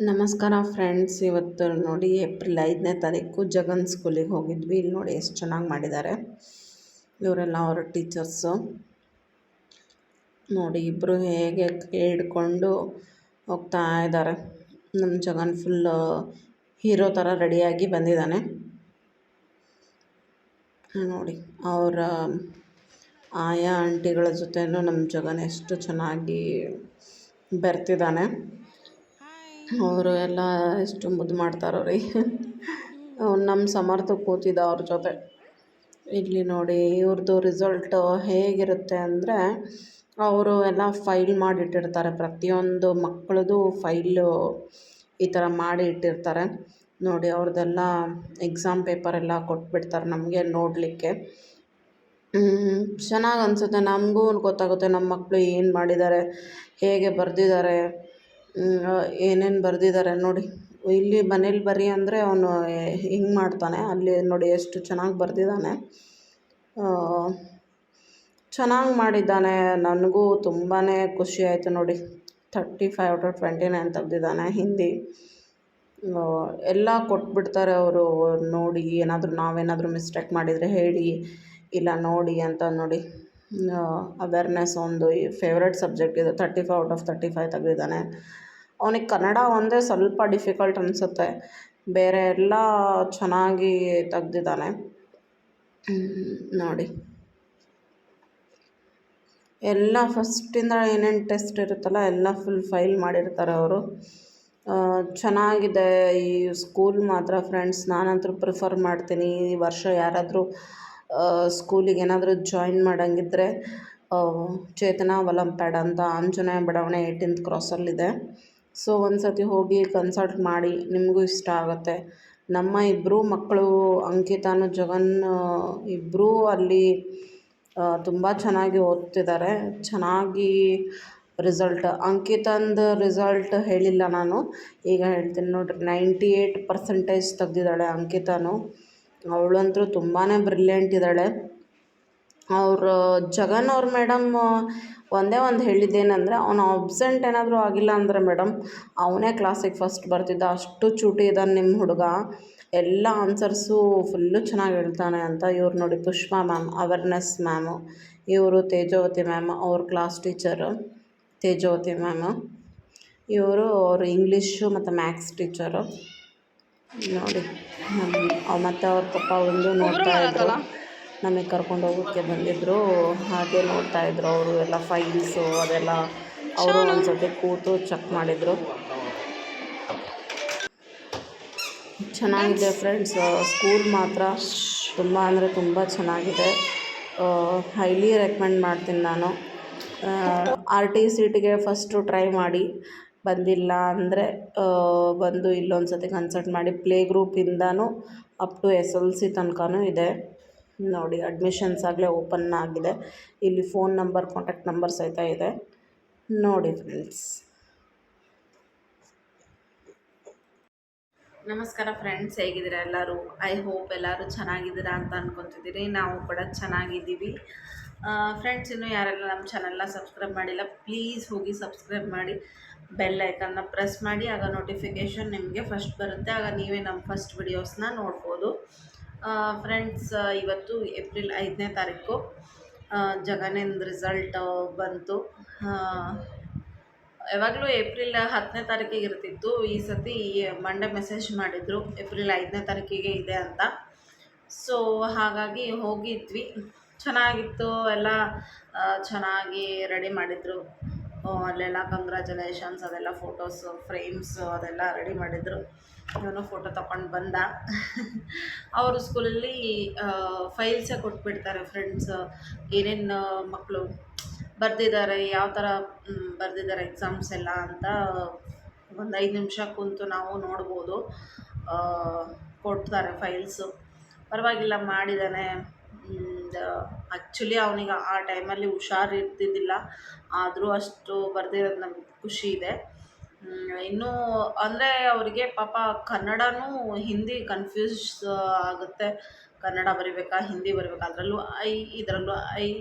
ನಮಸ್ಕಾರ ಫ್ರೆಂಡ್ಸ್. ಇವತ್ತು ನೋಡಿ ಏಪ್ರಿಲ್ 5ನೇ ತಾರೀಕು ಜಗನ್ ಸ್ಕೂಲಿಗೆ ಹೋಗಿದ್ವಿ. ಇಲ್ಲಿ ನೋಡಿ ಎಷ್ಟು ಚೆನ್ನಾಗಿ ಮಾಡಿದ್ದಾರೆ. ಇವರೆಲ್ಲ ಅವರ ಟೀಚರ್ಸು. ನೋಡಿ ಇಬ್ಬರು ಹೇಗೆ ಹಿಡ್ಕೊಂಡು ಹೋಗ್ತಾ ಇದ್ದಾರೆ. ನಮ್ಮ ಜಗನ್ ಫುಲ್ ಹೀರೋ ಥರ ರೆಡಿಯಾಗಿ ಬಂದಿದ್ದಾನೆ. ನೋಡಿ ಅವರ ಆಯಾ ಆಂಟಿಗಳ ಜೊತೆನೂ ನಮ್ಮ ಜಗನ್ ಎಷ್ಟು ಚೆನ್ನಾಗಿ ಬೆರ್ತಿದ್ದಾನೆ. ಅವರು ಎಲ್ಲ ಎಷ್ಟು ಮುದ್ದು ಮಾಡ್ತಾರೋ ರೀ. ನಮ್ಮ ಸಮರ್ಥ ಕೂತಿದ್ದ ಅವ್ರ ಜೊತೆ. ಇಲ್ಲಿ ನೋಡಿ ಇವ್ರದ್ದು ರಿಸಲ್ಟ್ ಹೇಗಿರುತ್ತೆ ಅಂದರೆ, ಅವರು ಎಲ್ಲ ಫೈಲ್ ಮಾಡಿ ಇಟ್ಟಿರ್ತಾರೆ. ಪ್ರತಿಯೊಂದು ಮಕ್ಕಳದು ಫೈಲು ಈ ಥರ ಮಾಡಿ ಇಟ್ಟಿರ್ತಾರೆ. ನೋಡಿ ಅವ್ರದ್ದೆಲ್ಲ ಎಕ್ಸಾಮ್ ಪೇಪರೆಲ್ಲ ಕೊಟ್ಬಿಡ್ತಾರೆ ನಮಗೆ ನೋಡಲಿಕ್ಕೆ. ಚೆನ್ನಾಗಿ ಅನಿಸುತ್ತೆ. ನಮಗೂ ಗೊತ್ತಾಗುತ್ತೆ ನಮ್ಮ ಮಕ್ಕಳು ಏನು ಮಾಡಿದ್ದಾರೆ, ಹೇಗೆ ಬರೆದಿದ್ದಾರೆ, ಏನೇನು ಬರೆದಿದ್ದಾರೆ. ನೋಡಿ ಇಲ್ಲಿ ಮನೇಲಿ ಬರಿ ಅಂದರೆ ಅವನು ಹಿಂಗೆ ಮಾಡ್ತಾನೆ. ಅಲ್ಲಿ ನೋಡಿ ಎಷ್ಟು ಚೆನ್ನಾಗಿ ಬರೆದಿದ್ದಾನೆ. ಚೆನ್ನಾಗಿ ಮಾಡಿದ್ದಾನೆ. ನನಗೂ ತುಂಬಾ ಖುಷಿ ಆಯಿತು ನೋಡಿ. 35/29 ತೆಗ್ದಿದ್ದಾನೆ. ಹಿಂದಿ ಎಲ್ಲ ಕೊಟ್ಬಿಡ್ತಾರೆ ಅವರು. ನೋಡಿ ನಾವೇನಾದರೂ ಮಿಸ್ಟೇಕ್ ಮಾಡಿದರೆ ಹೇಳಿ, ಇಲ್ಲ ನೋಡಿ ಅಂತ. ನೋಡಿ ಅವೇರ್ನೆಸ್ ಒಂದು ಫೇವ್ರೆಟ್ ಸಬ್ಜೆಕ್ಟ್ ಇದು. 35/35 ತೆಗೆದಿದ್ದಾನೆ. ಅವನಿಗೆ ಕನ್ನಡ ಒಂದೇ ಸ್ವಲ್ಪ ಡಿಫಿಕಲ್ಟ್ ಅನಿಸುತ್ತೆ, ಬೇರೆ ಎಲ್ಲ ಚೆನ್ನಾಗಿ ತೆಗ್ದಿದ್ದಾನೆ. ನೋಡಿ ಎಲ್ಲ ಫಸ್ಟಿಂದ ಏನೇನು ಟೆಸ್ಟ್ ಇರುತ್ತಲ್ಲ ಎಲ್ಲ ಫುಲ್ ಫೈಲ್ ಮಾಡಿರ್ತಾರೆ ಅವರು. ಚೆನ್ನಾಗಿದೆ ಈ ಸ್ಕೂಲ್ ಮಾತ್ರ ಫ್ರೆಂಡ್ಸ್. ನಾನಂತೂ ಪ್ರಿಫರ್ ಮಾಡ್ತೀನಿ ಈ ವರ್ಷ ಯಾರಾದರೂ ಸ್ಕೂಲಿಗೆ ಏನಾದರೂ ಜಾಯಿನ್ ಮಾಡೋಂಗಿದ್ರೆ ಚೇತನ ಒಲಂಪ್ಯಾಡ್ ಅಂತ ಆಂಜನೇಯ ಬಡಾವಣೆ 18th ಕ್ರಾಸಲ್ಲಿದೆ. ಸೊ ಒಂದು ಸತಿ ಹೋಗಿ ಕನ್ಸಲ್ಟ್ ಮಾಡಿ, ನಿಮಗೂ ಇಷ್ಟ ಆಗುತ್ತೆ. ನಮ್ಮ ಇಬ್ಬರು ಮಕ್ಕಳು ಅಂಕಿತಾನು ಜಗನ್ ಇಬ್ಬರೂ ಅಲ್ಲಿ ತುಂಬ ಚೆನ್ನಾಗಿ ಓದ್ತಿದ್ದಾರೆ. ಚೆನ್ನಾಗಿ ರಿಸಲ್ಟ್, ಅಂಕಿತಂದು ರಿಸಲ್ಟ್ ಹೇಳಿಲ್ಲ ನಾನು, ಈಗ ಹೇಳ್ತೀನಿ ನೋಡಿರಿ. 98% ತೆಗ್ದಿದ್ದಾಳೆ ಅಂಕಿತಾನು. ಅವಳಂತೂ ತುಂಬಾ ಬ್ರಿಲಿಯಂಟ್ ಇದ್ದಾಳೆ. ಅವರು ಜಗನ್ ಅವ್ರ ಮೇಡಮ್ ಒಂದೇ ಒಂದು ಹೇಳಿದ್ದೇನೆಂದರೆ, ಅವನು ಅಬ್ಸೆಂಟ್ ಏನಾದರೂ ಆಗಿಲ್ಲ ಅಂದರೆ ಮೇಡಮ್ ಅವನೇ ಕ್ಲಾಸಿಗೆ ಫಸ್ಟ್ ಬರ್ತಿದ್ದ. ಅಷ್ಟು ಚೂಟಿ ಇದ್ದಾನೆ ನಿಮ್ಮ ಹುಡುಗ, ಎಲ್ಲ ಆನ್ಸರ್ಸು ಫುಲ್ಲು ಚೆನ್ನಾಗಿ ಹೇಳ್ತಾನೆ ಅಂತ. ಇವ್ರು ನೋಡಿ ಪುಷ್ಪಾ ಮ್ಯಾಮ್, ಅವೇರ್ನೆಸ್ ಮ್ಯಾಮು. ಇವರು ತೇಜವತಿ ಮ್ಯಾಮ್, ಅವ್ರ ಕ್ಲಾಸ್ ಟೀಚರು ತೇಜವತಿ ಮ್ಯಾಮು. ಇವರು ಅವರು ಇಂಗ್ಲೀಷು ಮತ್ತು ಮ್ಯಾಥ್ಸ್ ಟೀಚರು. ನೋಡಿ ಮತ್ತು ಅವ್ರ ಪಪ್ಪ ಒಂದು ನೋಡ್ತಾಯಿದ್ರು, ನಮಗೆ ಕರ್ಕೊಂಡು ಹೋಗೋಕ್ಕೆ ಬಂದಿದ್ದರು. ಹಾಗೆ ನೋಡ್ತಾಯಿದ್ರು ಅವರು ಎಲ್ಲ ಫೈಲ್ಸು ಅದೆಲ್ಲ. ಅವರು ಒಂದು ಸತಿ ಕೂತು ಚೆಕ್ ಮಾಡಿದರು. ಚೆನ್ನಾಗಿದೆ ಫ್ರೆಂಡ್ಸ್. ಸ್ಕೂಲ್ ಮಾತ್ರ ತುಂಬ ಅಂದರೆ ತುಂಬ ಚೆನ್ನಾಗಿದೆ. ಹೈಲಿ ರೆಕಮೆಂಡ್ ಮಾಡ್ತೀನಿ ನಾನು. RT-CET ಫಸ್ಟು ಟ್ರೈ ಮಾಡಿ, ಬಂದಿಲ್ಲ ಅಂದರೆ ಬಂದು ಇಲ್ಲೊಂದು ಸತಿ ಕನ್ಸಲ್ಟ್ ಮಾಡಿ. ಪ್ಲೇ ಗ್ರೂಪಿಂದನೂ ಅಪ್ ಟು SLC ತನಕನೂ ಇದೆ. ನೋಡಿ ಅಡ್ಮಿಷನ್ಸ್ ಆಗಲೇ ಓಪನ್ ಆಗಿದೆ. ಇಲ್ಲಿ ಫೋನ್ ನಂಬರ್, ಕಾಂಟ್ಯಾಕ್ಟ್ ನಂಬರ್ ಸಹಿತ ಇದೆ. ನೋಡಿ ಫ್ರೆಂಡ್ಸ್. ನಮಸ್ಕಾರ ಫ್ರೆಂಡ್ಸ್, ಹೇಗಿದ್ದೀರಾ ಎಲ್ಲರೂ? ಐ ಹೋಪ್ ಎಲ್ಲರೂ ಚೆನ್ನಾಗಿದ್ದೀರಾ ಅಂತ ಅಂದ್ಕೊತಿದ್ದೀರಿ. ನಾವು ಕೂಡ ಚೆನ್ನಾಗಿದ್ದೀವಿ ಫ್ರೆಂಡ್ಸ್. ಇನ್ನೂ ಯಾರೆಲ್ಲ ನಮ್ಮ ಚಾನಲ್ನ ಸಬ್ಸ್ಕ್ರೈಬ್ ಮಾಡಿಲ್ಲ, ಪ್ಲೀಸ್ ಹೋಗಿ ಸಬ್ಸ್ಕ್ರೈಬ್ ಮಾಡಿ, ಬೆಲ್ ಐಕನ್ನ ಪ್ರೆಸ್ ಮಾಡಿ. ಆಗ ನೋಟಿಫಿಕೇಷನ್ ನಿಮಗೆ ಫಸ್ಟ್ ಬರುತ್ತೆ. ಆಗ ನೀವೇ ನಮ್ಮ ಫಸ್ಟ್ ವಿಡಿಯೋಸ್ನ ನೋಡ್ಬೋದು ಫ್ರೆಂಡ್ಸ್. ಇವತ್ತು ಏಪ್ರಿಲ್ 5ನೇ ತಾರೀಕು ಜಗನಿಂದ ರಿಸಲ್ಟ್ ಬಂತು. ಯಾವಾಗಲೂ ಏಪ್ರಿಲ್ 10ನೇ ತಾರೀಕಿಗೆ ಇರ್ತಿತ್ತು. ಈ ಸತಿ ಮಂಡೇ ಮೆಸೇಜ್ ಮಾಡಿದರು ಏಪ್ರಿಲ್ 5ನೇ ತಾರೀಕಿಗೆ ಇದೆ ಅಂತ. ಸೊ ಹಾಗಾಗಿ ಹೋಗಿದ್ವಿ. ಚೆನ್ನಾಗಿತ್ತು. ಎಲ್ಲ ಚೆನ್ನಾಗಿ ರೆಡಿ ಮಾಡಿದರು. ಅಲ್ಲೆಲ್ಲ ಕಂಗ್ರ್ಯಾಚುಲೇಷನ್ಸ್ ಅದೆಲ್ಲ, ಫೋಟೋಸು ಫ್ರೇಮ್ಸು ಅದೆಲ್ಲ ರೆಡಿ ಮಾಡಿದರು. ಇವನು ಫೋಟೋ ತಗೊಂಡು ಬಂದ. ಅವರು ಸ್ಕೂಲಲ್ಲಿ ಫೈಲ್ಸೇ ಕೊಟ್ಬಿಡ್ತಾರೆ ಫ್ರೆಂಡ್ಸ್. ಏನೇನು ಮಕ್ಕಳು ಬರೆದಿದ್ದಾರೆ, ಯಾವ ಥರ ಬರೆದಿದ್ದಾರೆ ಎಕ್ಸಾಮ್ಸ್ ಎಲ್ಲ ಅಂತ ಒಂದು 5 ನಿಮಿಷ ಕುಂತು ನಾವು ನೋಡ್ಬೋದು. ಕೊಡ್ತಾರೆ ಫೈಲ್ಸು. ಪರವಾಗಿಲ್ಲ ಮಾಡಿದ್ದಾನೆ. ಆ್ಯಕ್ಚುಲಿ ಅವನಿಗೆ ಆ ಟೈಮಲ್ಲಿ ಹುಷಾರು ಇರ್ತಿದ್ದಿಲ್ಲ, ಆದರೂ ಅಷ್ಟು ಬರೆದಿರೋದು ನಮ್ಗೆ ಖುಷಿ ಇದೆ. ಇನ್ನೂ ಅಂದರೆ ಅವರಿಗೆ ಪಾಪ ಕನ್ನಡನೂ ಹಿಂದಿ ಕನ್ಫ್ಯೂಸ್ ಆಗುತ್ತೆ. ಕನ್ನಡ ಬರಿಬೇಕಾ ಹಿಂದಿ ಬರಿಬೇಕಾ, ಅದರಲ್ಲೂ ಇದರಲ್ಲೂ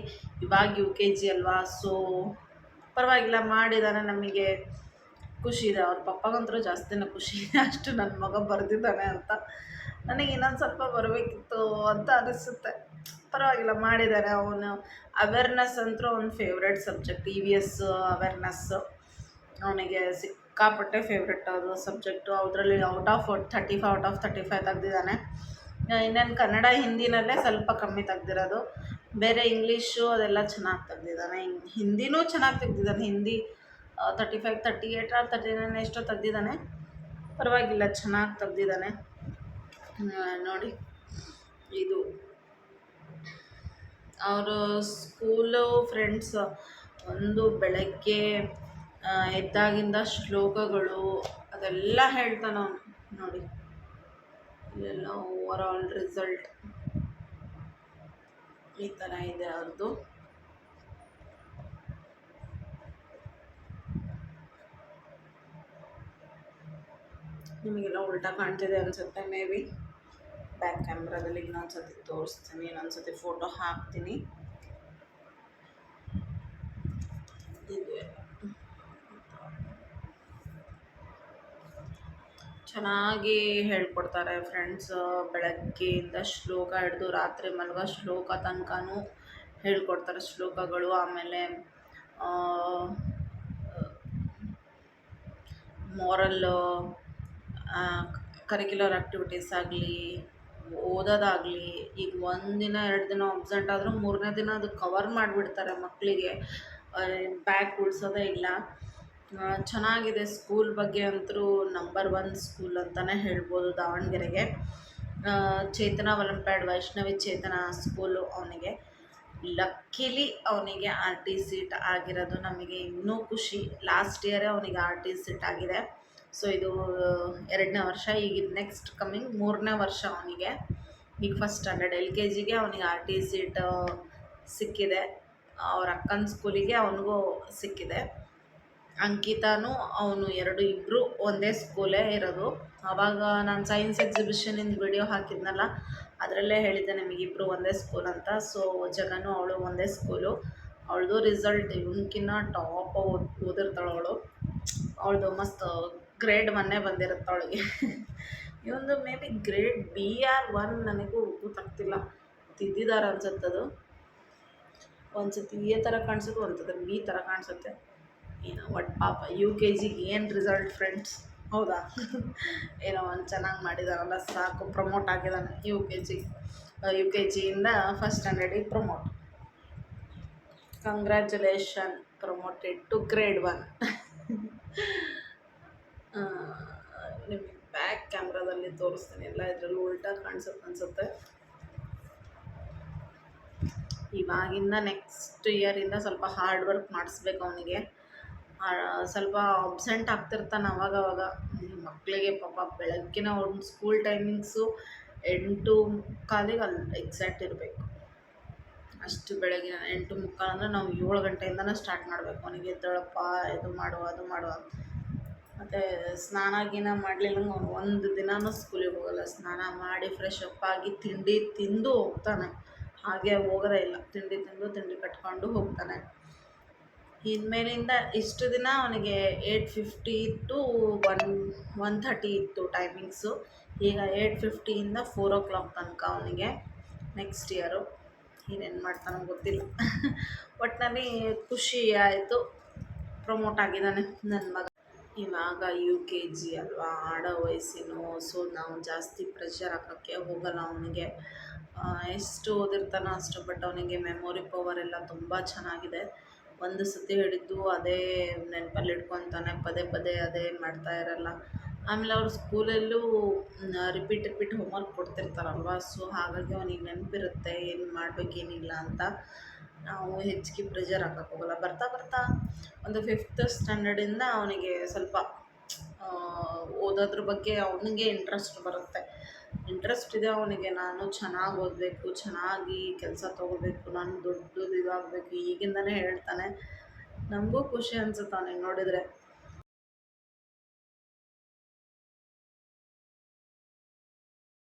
ಇವಾಗ UKG ಅಲ್ವಾ. ಸೊ ಪರವಾಗಿಲ್ಲ ಮಾಡಿದ್ದಾನೆ. ನಮಗೆ ಖುಷಿ ಇದೆ. ಅವ್ರ ಪಪ್ಪಗಂತೂ ಜಾಸ್ತಿನೇ ಖುಷಿ ಇದೆ, ಅಷ್ಟು ನನ್ನ ಮಗ ಬರೆದಿದ್ದಾನೆ ಅಂತ. ನನಗೆ ಇನ್ನೊಂದು ಸ್ವಲ್ಪ ಬರಬೇಕಿತ್ತು ಅಂತ ಅನಿಸುತ್ತೆ. ಪರವಾಗಿಲ್ಲ, ಮಾಡಿದ್ದಾರೆ. ಅವನು ಅವೇರ್ನೆಸ್ ಅಂತೂ ಅವ್ನ favourite subject. E V S awareness ಅವನಿಗೆ ಸಿಕ್ಕಾಪಟ್ಟೆ ಫೇವ್ರೆಟ್ ಅದು ಸಬ್ಜೆಕ್ಟು. ಅದರಲ್ಲಿ ಔಟ್ ಆಫ್ 35 ತೆಗ್ದಿದ್ದಾನೆ. ಇನ್ನೇನು ಕನ್ನಡ ಹಿಂದಿನಲ್ಲೇ ಸ್ವಲ್ಪ ಕಮ್ಮಿ ತೆಗ್ದಿರೋದು, ಬೇರೆ ಇಂಗ್ಲೀಷು ಅದೆಲ್ಲ ಚೆನ್ನಾಗಿ ತೆಗ್ದಿದ್ದಾನೆ. ಹಿಂದಿನೂ ಚೆನ್ನಾಗಿ ತೆಗ್ದಿದ್ದಾನೆ. ಹಿಂದಿ 35, 38 ಆರ್ 39 ಎಷ್ಟೋ ತೆಗ್ದಿದ್ದಾನೆ. ಪರವಾಗಿಲ್ಲ, ಚೆನ್ನಾಗಿ ತೆಗ್ದಿದ್ದಾನೆ. ನೋಡಿ, ಇದು ಅವರು ಸ್ಕೂಲು ಫ್ರೆಂಡ್ಸ್ ಒಂದು ಬೆಳಗ್ಗೆ ಎದ್ದಾಗಿಂದ ಶ್ಲೋಕಗಳು ಅದೆಲ್ಲ ಹೇಳ್ತಾನೆ ಅವನು. ನೋಡಿ, ಇಲ್ಲೆಲ್ಲ ಓವರ್ ಆಲ್ ರಿಸಲ್ಟ್ ಈ ಥರ ಇದೆ ಅವ್ರದ್ದು. ನಿಮಗೆಲ್ಲ ಉಲ್ಟಾ ಕಾಣ್ತಿದೆ ಅನಿಸುತ್ತೆ ಮೇ ಬಿ. ಬ್ಯಾಕ್ ಕ್ಯಾಮ್ರಾದಲ್ಲಿ ಇನ್ನೊಂದ್ಸತಿ ತೋರಿಸ್ತೀನಿ, ಇನ್ನೊಂದ್ಸತಿ ಫೋಟೋ ಹಾಕ್ತೀನಿ. ಇದು ಚೆನ್ನಾಗಿ ಹೇಳ್ಕೊಡ್ತಾರೆ ಫ್ರೆಂಡ್ಸ್. ಬೆಳಗ್ಗೆಯಿಂದ ಶ್ಲೋಕ ಹಿಡಿದು ರಾತ್ರಿ ಮಲಗೋ ಶ್ಲೋಕ ತನಕನೂ ಹೇಳ್ಕೊಡ್ತಾರೆ ಶ್ಲೋಕಗಳು. ಆಮೇಲೆ ಮಾರಲ್ ಕರಿಕ್ಯುಲರ್ ಆ್ಯಕ್ಟಿವಿಟೀಸ್ ಆಗಲಿ, ಓದೋದಾಗಲಿ. ಈಗ 1 ದಿನ 2 ದಿನ ಅಬ್ಸೆಂಟ್ ಆದರೂ 3ನೇ ದಿನ ಅದು ಕವರ್ ಮಾಡಿಬಿಡ್ತಾರೆ ಮಕ್ಕಳಿಗೆ. ಬ್ಯಾಕ್ ಉಳಿಸೋದೇ ಇಲ್ಲ. ಚೆನ್ನಾಗಿದೆ ಸ್ಕೂಲ್ ಬಗ್ಗೆ ಅಂತೂ ನಂಬರ್ 1 ಸ್ಕೂಲ್ ಅಂತಲೇ ಹೇಳ್ಬೋದು ದಾವಣಗೆರೆಗೆ. ಚೇತನ ಒಲಿಂಪ್ಯಾಡ್ ವೈಷ್ಣವಿ ಚೇತನ ಸ್ಕೂಲು ಅವನಿಗೆ. ಲಕ್ಕಿಲಿ ಅವನಿಗೆ ಆರ್ ಟಿ ಸೀಟ್ ಆಗಿರೋದು ನಮಗೆ ಇನ್ನೂ ಖುಷಿ. ಲಾಸ್ಟ್ ಇಯರೇ ಅವನಿಗೆ ಆರ್ ಟಿ ಸೀಟ್ ಆಗಿದೆ. ಸೊ ಇದು 2ನೇ ವರ್ಷ. ಈಗ ನೆಕ್ಸ್ಟ್ ಕಮ್ಮಿಂಗ್ 3ನೇ ವರ್ಷ ಅವನಿಗೆ. ಈಗ ಫಸ್ಟ್ ಸ್ಟ್ಯಾಂಡರ್ಡ್ LKGಗೆ ಅವನಿಗೆ ಆರ್ ಟಿ ಸೀಟ್ ಸಿಕ್ಕಿದೆ. ಅವ್ರ ಅಕ್ಕನ ಸ್ಕೂಲಿಗೆ ಅವನಿಗೂ ಸಿಕ್ಕಿದೆ. ಅಂಕಿತಾನು ಅವನು ಇಬ್ಬರು ಒಂದೇ ಸ್ಕೂಲೇ ಇರೋದು. ಆವಾಗ ನಾನು ಸೈನ್ಸ್ ಎಕ್ಸಿಬಿಷನಿಂದ ವಿಡಿಯೋ ಹಾಕಿದ್ನಲ್ಲ, ಅದರಲ್ಲೇ ಹೇಳಿದ್ದೆ ನಿಮಗಿಬ್ಬರು ಒಂದೇ ಸ್ಕೂಲ್ ಅಂತ. ಸೊ ಜಗನು ಅವಳು ಒಂದೇ ಸ್ಕೂಲು. ಅವಳದು ರಿಸಲ್ಟ್ ಇವನ್ಕಿನ್ನ ಟಾಪ್ ಓದಿರ್ತಾಳೆ ಅವಳು. ಅವಳದು ಮಸ್ತ್ ಗ್ರೇಡ್ 1 ಬಂದಿರುತ್ತೆ ಅವಳಿಗೆ. ಇವೊಂದು ಮೇ ಬಿ ಗ್ರೇಡ್ BR1 ನನಗೂ ಗೊತ್ತಾಗ್ತಿಲ್ಲ, ತಿದ್ದಿದ್ದಾರೆ ಅನ್ಸುತ್ತದು. ಒಂದು ಸತಿ ಎ ಥರ ಕಾಣಿಸುತ್ತೆ, ಒಂದು ಸತಿ ಬಿ ಥರ ಕಾಣಿಸುತ್ತೆ. ಏನೋ ಒಟ್ಟು ಪಾಪ UKGಗೆ ಏನು ರಿಸಲ್ಟ್ ಫ್ರೆಂಡ್ಸ್, ಹೌದಾ? ಏನೋ ಒಂದು ಚೆನ್ನಾಗಿ ಮಾಡಿದಾರಲ್ಲ ಸಾಕು. ಪ್ರಮೋಟ್ ಆಗಿದ್ದಾನೆ UKGಯಿಂದ ಫಸ್ಟ್ ಸ್ಟ್ಯಾಂಡರ್ಡಿಗೆ promote. Congratulation, promoted to grade 1. ನಿಮಗೆ ಬ್ಯಾಕ್ ಕ್ಯಾಮ್ರಾದಲ್ಲಿ ತೋರಿಸ್ತೀನಿ. ಎಲ್ಲ ಇದರಲ್ಲೂ ಉಲ್ಟಾ ಕಾಣಿಸುತ್ತೆ ಅನಿಸುತ್ತೆ. ಇವಾಗಿಂದ ನೆಕ್ಸ್ಟ್ ಇಯರಿಂದ ಸ್ವಲ್ಪ ಹಾರ್ಡ್ ವರ್ಕ್ ಮಾಡಿಸ್ಬೇಕು ಅವನಿಗೆ. ಸ್ವಲ್ಪ ಅಬ್ಸೆಂಟ್ ಆಗ್ತಿರ್ತಾನೆ ಅವಾಗವಾಗ. ಮಕ್ಕಳಿಗೆ ಪಾಪ ಬೆಳಗ್ಗಿನ ಒಂದು ಸ್ಕೂಲ್ ಟೈಮಿಂಗ್ಸು 8:15 ಅಲ್ಲಿ ಎಕ್ಸಾಕ್ಟ್ ಇರಬೇಕು. ಅಷ್ಟು ಬೆಳಗಿನ 8:15 ಅಂದರೆ ನಾವು 7 ಗಂಟೆಯಿಂದನೇ ಸ್ಟಾರ್ಟ್ ಮಾಡಬೇಕು. ಅವನಿಗೆ ಎದ್ದೇಳಪ್ಪ, ಇದು ಮಾಡು ಅದು ಮಾಡು. ಮತ್ತು ಸ್ನಾನ ಗೀನ ಮಾಡಲಿಲ್ಲ ಒಂದು ದಿನವೂ ಸ್ಕೂಲಿಗೆ ಹೋಗಲ್ಲ. ಸ್ನಾನ ಮಾಡಿ ಫ್ರೆಶ್ ಅಪ್ ಆಗಿ ತಿಂಡಿ ತಿಂದು ಹೋಗ್ತಾನೆ. ಹಾಗೆ ಹೋಗೋದೇ ಇಲ್ಲ. ತಿಂಡಿ ತಿಂದು ತಿಂಡಿ ಕಟ್ಕೊಂಡು ಹೋಗ್ತಾನೆ. ಇನ್ಮೇಲಿಂದ ಇಷ್ಟು ದಿನ ಅವನಿಗೆ 8:50 to 1:30 ಇತ್ತು ಟೈಮಿಂಗ್ಸು. ಈಗ 8:50ಇಂದ 4 o'clock ತನಕ ಅವನಿಗೆ. ನೆಕ್ಸ್ಟ್ ಇಯರು ಏನೇನು ಮಾಡ್ತಾನೋ ಗೊತ್ತಿಲ್ಲ. ಒಟ್ಟಿನಲ್ಲಿ ಖುಷಿ ಆಯಿತು, ಪ್ರಮೋಟ್ ಆಗಿದ್ದಾನೆ ನನ್ನ ಮಗ. ಇವಾಗ UKG ಅಲ್ವಾ, ಆಡೋ ವಯಸ್ಸಿನೂ. ಸೊ ನಾವು ಜಾಸ್ತಿ ಪ್ರೆಷರ್ ಹಾಕೋಕ್ಕೆ ಹೋಗಲ್ಲ ಅವನಿಗೆ. ಎಷ್ಟು ಓದಿರ್ತಾನೋ ಅಷ್ಟು. ಬಟ್ ಅವನಿಗೆ ಮೆಮೊರಿ ಪವರ್ ಎಲ್ಲ ತುಂಬ ಚೆನ್ನಾಗಿದೆ. ಒಂದು ಸತಿ ಹಿಡಿದು ಅದೇ ನೆನಪಲ್ಲಿ ಇಟ್ಕೊತಾನೆ, ಪದೇ ಪದೇ ಅದೇ ಮಾಡ್ತಾ ಇರಲ್ಲ. ಆಮೇಲೆ ಅವ್ರ ಸ್ಕೂಲಲ್ಲೂ ರಿಪೀಟ್ ಹೋಮ್ವರ್ಕ್ ಕೊಡ್ತಿರ್ತಾರಲ್ವ. ಸೊ ಹಾಗಾಗಿ ಅವನಿಗೆ ನೆನಪಿರುತ್ತೆ ಏನು ಮಾಡ್ಬೇಕು ಏನಿಲ್ಲ ಅಂತ. ನಾವು ಹೆಚ್ಚಿಗೆ ಪ್ರೆಷರ್ ಹಾಕೋಕ್ಕೆ ಹೋಗಲ್ಲ. ಬರ್ತಾ ಬರ್ತಾ ಒಂದು 5th ಸ್ಟ್ಯಾಂಡರ್ಡಿಂದ ಅವನಿಗೆ ಸ್ವಲ್ಪ ಓದೋದ್ರ ಬಗ್ಗೆ ಅವನಿಗೆ ಇಂಟ್ರೆಸ್ಟ್ ಬರುತ್ತೆ. ಇಂಟ್ರೆಸ್ಟ್ ಇದೆ ಅವನಿಗೆ. ನಾನು ಚೆನ್ನಾಗಿ ಓದಬೇಕು, ಚೆನ್ನಾಗಿ ಕೆಲಸ ತೊಗೋಬೇಕು, ನಾನು ದೊಡ್ಡದು ಇದಾಗಬೇಕು ಈಗಿಂದನೇ ಹೇಳ್ತಾನೆ. ನಮಗೂ ಖುಷಿ ಅನಿಸುತ್ತೆ ಅವನಿಗೆ ನೋಡಿದರೆ.